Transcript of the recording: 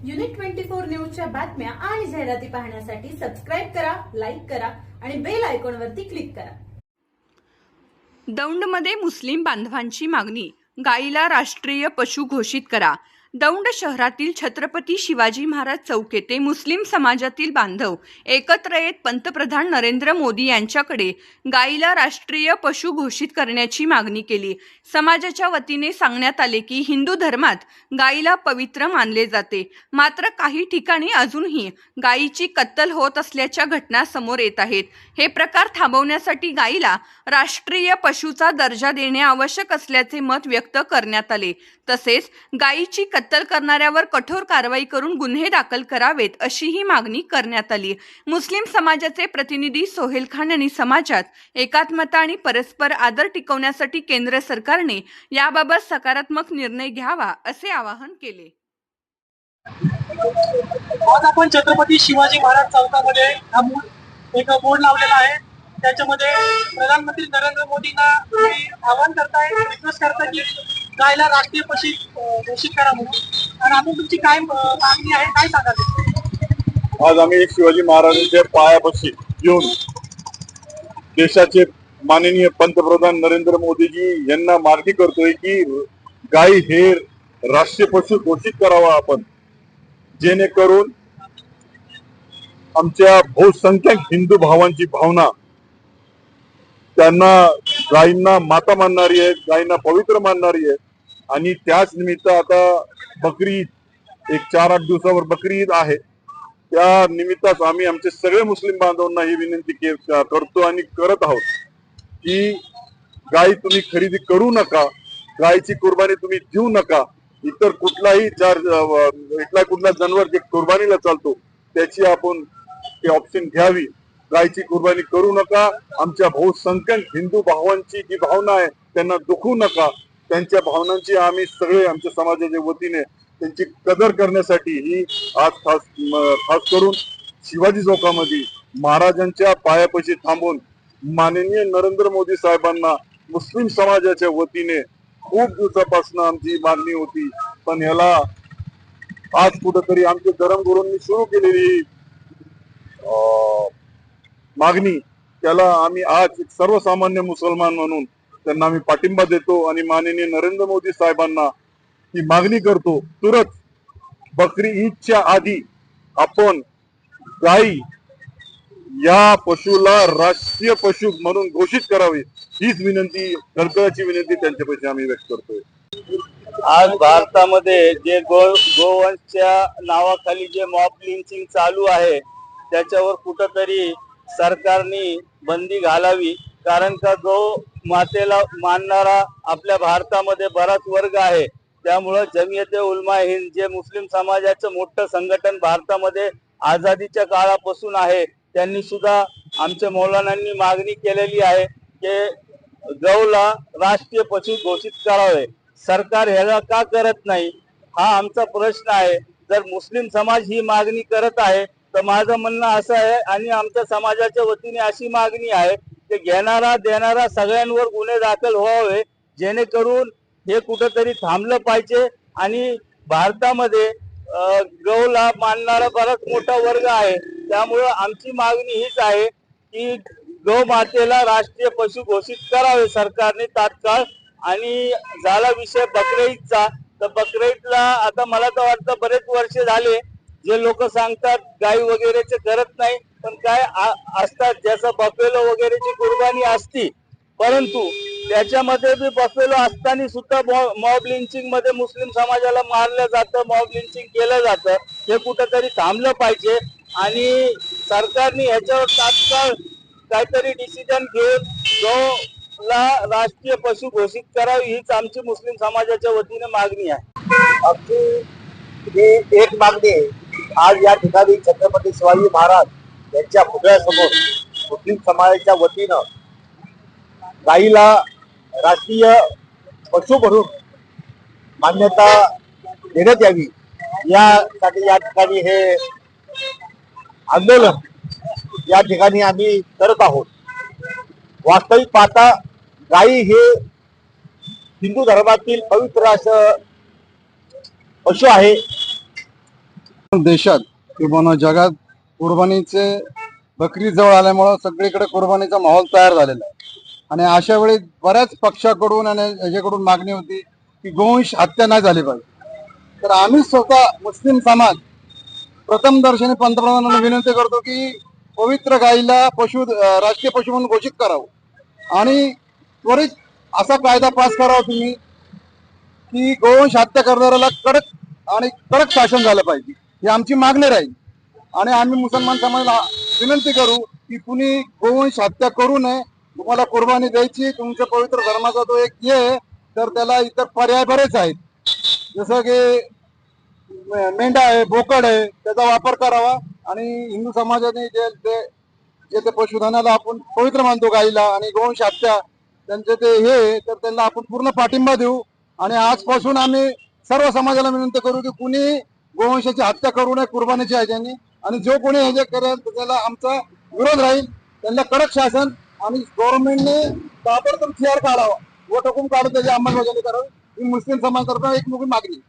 Unit 24 न्यूजच्या बातम्या आणि जाहिराती पाहण्यासाठी सबस्क्राइब करा, लाईक करा आणि बेल आयकॉनवरती क्लिक करा। दौंडमध्ये मुस्लिम बांधवांची मागणी, गायीला राष्ट्रीय पशु घोषित करा। दौंड शहरातील छत्रपती शिवाजी महाराज चौक येथे मुस्लिम समाजातील बांधव एकत्र येत पंतप्रधान नरेंद्र मोदी यांच्याकडे गायीला राष्ट्रीय पशु घोषित करण्याची मागणी केली। समाजाच्या वतीने सांगण्यात आले की हिंदू धर्मात गायीला पवित्र मानले जाते, मात्र काही ठिकाणी अजूनही गायीची कत्तल होत असल्याच्या घटना समोर येत आहेत। हे प्रकार थांबवण्यासाठी गायीला राष्ट्रीय पशुचा दर्जा देणे आवश्यक असल्याचे मत व्यक्त करण्यात आले। तसेच गायीची कत्तल करणाऱ्यावर कठोर कारवाई करून गुन्हे दाखल करावेत अशीही मागणी करण्यात आली। मुस्लिम समाजाचे प्रतिनिधी सोहेल खान यांनी समाजात एकात्मता आणि परस्पर आदर टिकवण्यासाठी केंद्र सरकारने याबाबत सकारात्मक निर्णय घ्यावा असे आवाहन केले। आज आपण छत्रपती शिवाजी महाराज चौकामध्ये एक बोर्ड लावलेला आहे। त्याच्यामध्ये प्रधानमंत्री नरेंद्र मोदींना आवाहन करताय, रिक्वेस्ट करताय की गायला राष्ट्रीय पशु घोषित करा म्हणून। आणि आपण तुमची काय मागणी आहे, काय सांगाल? आज आम्ही शिवाजी महाराजांच्या पायापाशी येऊन देशाचे माननीय पंतप्रधान नरेंद्र मोदीजी यांना मागणी करतोय की गाय हे राष्ट्रीय पशु घोषित करावा आपण, जेणेकरून आमच्या बहुसंख्याक हिंदू भावांची भावना, त्यांना गायींना माता मानणारी आहे, गायींना पवित्र मानणारी आहे। आणि त्याच निमित्त आता बकरी ईद, एक 4-8 दिवसावर बकरी ईद आहे। त्या निमित्ताच आम्ही आमचे सगळे मुस्लिम बांधवांना ही विनंती करतो आणि करत आहोत की गाय तुम्ही खरेदी करू नका, गायची कुर्बानी तुम्ही देऊ नका। इतर कुठलाही कुठला जनावर जे कुर्बानीला चालतो त्याची आपण ते ऑप्शन घ्यावी। गायची कुर्बानी करू नका। आमच्या बहुसंख्याक हिंदू भावांची जी भावना आहे त्यांना दुखवू नका। त्यांच्या भावनांची आम्ही सगळे आमच्या समाजाच्या वतीने त्यांची कदर करण्यासाठी ही आज खास करून शिवाजी चौकामध्ये महाराजांच्या पायापाशी थांबून माननीय नरेंद्र मोदी साहेबांना मुस्लिम समाजाच्या वतीने खूप दिवसापासून आमची मागणी होती, पण याला आज कुठेतरी आमच्या धर्मगुरूंनी सुरू केलेली मागणी, त्याला आम्ही आज एक सर्वसामान्य मुसलमान म्हणून त्यांना आम्ही पाठिंबा देतो आणि माननीय नरेंद्र मोदी साहेबांना ही मागणी करतो, तुरंत बकरी ईदच्या आधी आपण गाई या पशुला राष्ट्रीय पशु म्हणून घोषित करावे, हीच विनंती, कळकळीची विनंती त्यांच्यापाशी आम्ही व्यक्त करतोय। आज भारतामध्ये जे गोवंशच्या नावाखाली जे मॉब लिंचिंग चालू आहे त्याच्यावर कुठंतरी सरकारने बंदी घालावी, कारण का गो मातेला मानणारा आपल्या भारतामध्ये बराच वर्ग आहे। त्यामुळे जमियते उलमा हिंद जे मुस्लिम समाजाचं मोठं संघटन भारतामध्ये आझादीच्या काळापासून आहे, त्यांनी सुद्धा आमच्या मौलानांनी मागणी केलेली आहे की गौला राष्ट्रीय पशु घोषित करावे। सरकार ह्याला का करत नाही हा आमचा प्रश्न आहे। जर मुस्लिम समाज ही मागणी करत आहे तर माझं म्हणणं असं आहे आणि आमच्या समाजाच्या वतीने अशी मागणी आहे की घेणारा देणारा सगळ्यांवर गुन्हे दाखल व्हावे, जेणेकरून हे कुठंतरी थांबलं पाहिजे। आणि भारतामध्ये गौला मानणारा बराच मोठा वर्ग आहे, त्यामुळे आमची मागणी हीच आहे की गौ मातेला राष्ट्रीय पशु घोषित करावे सरकारने तात्काळ। आणि झाला विषय बकरी ईदचा, तर बकरी ईदला आता मला तर वाटतं बरेच वर्ष झाले जे लोक सांगतात गाई वगैरेचे करत नाही, पण काय असतात जसं बफेलो वगैरेची कुर्बानी असती, परंतु त्याच्यामध्ये बी बफेलो असताना सुद्धा मॉब लिंचिंग मध्ये मुस्लिम समाजाला मारलं जातं, मॉब लिंचिंग केलं जातं। हे कुठंतरी थांबलं पाहिजे आणि सरकारने ह्याच्यावर तात्काळ काहीतरी डिसिजन घेऊन गौला राष्ट्रीय पशु घोषित करावी, हीच आमची मुस्लिम समाजाच्या वतीने मागणी आहे। आमची एक मागणी आहे, आज या ठिकाणी छत्रपती शिवाजी महाराज यांच्या पुतळ्यासमोर मुस्लिम समाजाच्या वतीनं गायीला राष्ट्रीय पशु म्हणून मान्यता देण्यात यावी, यासाठी या ठिकाणी हे आंदोलन या ठिकाणी आम्ही करत आहोत। वास्तविक पाहता गायी हे हिंदू धर्मातील पवित्र असं पशु आहे। देशात किंवा जगात कुर्बानीचे बकरी जवळ आल्यामुळं सगळीकडे कुर्बानीचा माहोल तयार झालेला आहे आणि अशा वेळी बऱ्याच पक्षाकडून आणि याच्याकडून मागणी होती की गोवंश हत्या नाही झाली पाहिजे. तर आम्ही स्वतः मुस्लिम समाज प्रथम दर्शनी पंतप्रधानांना विनंती करतो की पवित्र गायीला राष्ट्रीय पशु म्हणून घोषित करावं आणि त्वरित असा कायदा पास करावा तुम्ही की गोवंश हत्या करणाऱ्याला कडक शासन झालं पाहिजे, ही आमची मागणी राहील. आणि आम्ही मुसलमान समाजाला विनंती करू की कुणी गोवंश हत्या करू नये. तुम्हाला कुर्बानी द्यायची, तुमच्या पवित्र धर्माचा तो एक आहे, तर त्याला इतर पर्याय बरेच आहेत, जसं की मेंढा आहे, बोकड आहे, त्याचा वापर करावा. आणि हिंदू समाजाने जे ते पशुधनाला आपण पवित्र मानतो, गाईला आणि गोवंश हत्या त्यांचे ते हे, तर त्यांना आपण पूर्ण पाठिंबा देऊ. आणि आजपासून आम्ही सर्व समाजाला विनंती करू की कुणी गोवंशाची हत्या करू नये कुर्बानीच्या ह्याच्याने. आणि जो कोणी हे जे करेल त्याला आमचा विरोध राहील. त्यांना कडक शासन आणि गव्हर्नमेंटने ताबडतोब CR काढावा, वटहुकूम काढून त्याची अंमलबजावणी करावी, ही मुस्लिम समाजातर्फे एक मोठी मागणी.